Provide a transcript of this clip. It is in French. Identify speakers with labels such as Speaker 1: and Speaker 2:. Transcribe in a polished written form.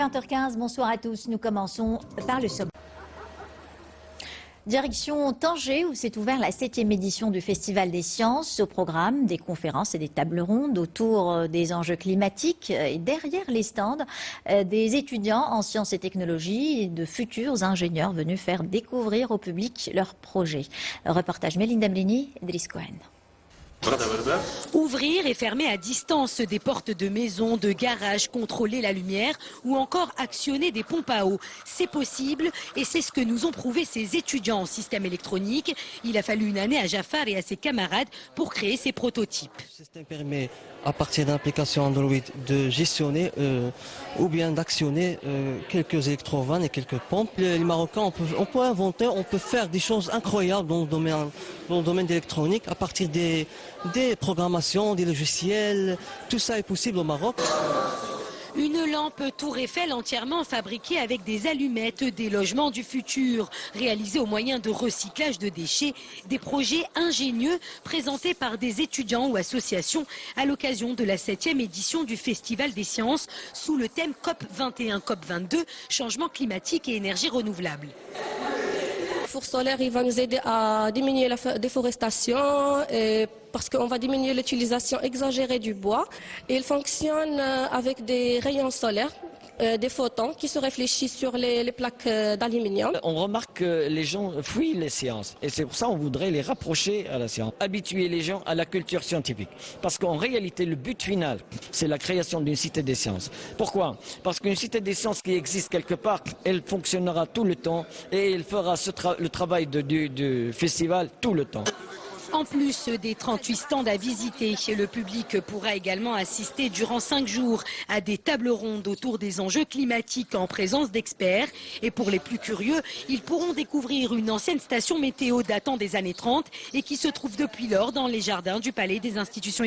Speaker 1: 20h15, bonsoir à tous. Nous commençons par le sommet. Direction Tanger, où s'est ouverte la 7e édition du Festival des Sciences. Au programme, des conférences et des tables rondes autour des enjeux climatiques. Et derrière les stands, des étudiants en sciences et technologies et de futurs ingénieurs venus faire découvrir au public leurs projets. Reportage Melinda Mlini et Driss Cohen.
Speaker 2: Ouvrir et fermer à distance des portes de maisons, de garages, contrôler la lumière ou encore actionner des pompes à eau. C'est possible et c'est ce que nous ont prouvé ces étudiants en système électronique. Il a fallu une année à Jafar et à ses camarades pour créer ces prototypes.
Speaker 3: Le système permet à partir d'une application Android de gestionner ou bien d'actionner quelques électrovannes et quelques pompes. Les Marocains, on peut inventer, on peut faire des choses incroyables dans le domaine de l'électronique à partir des programmations, des logiciels. Tout ça est possible au Maroc.
Speaker 2: Une lampe Tour Eiffel entièrement fabriquée avec des allumettes, des logements du futur, réalisés au moyen de recyclage de déchets, des projets ingénieux présentés par des étudiants ou associations à l'occasion de la 7e édition du Festival des Sciences sous le thème COP21, COP22, changement climatique et énergie renouvelable.
Speaker 4: Le four solaire, il va nous aider à diminuer la déforestation parce qu'on va diminuer l'utilisation exagérée du bois. Et il fonctionne avec des rayons solaires, des photons qui se réfléchissent sur les plaques d'aluminium.
Speaker 5: On remarque que les gens fuient les sciences et c'est pour ça qu'on voudrait les rapprocher à la science. Habituer les gens à la culture scientifique. Parce qu'en réalité, le but final, c'est la création d'une cité des sciences. Pourquoi? Parce qu'une cité des sciences qui existe quelque part, elle fonctionnera tout le temps et elle fera le travail du festival tout le temps.
Speaker 2: En plus des 38 stands à visiter, le public pourra également assister durant 5 jours à des tables rondes autour des enjeux climatiques en présence d'experts. Et pour les plus curieux, ils pourront découvrir une ancienne station météo datant des années 30 et qui se trouve depuis lors dans les jardins du Palais des Institutions.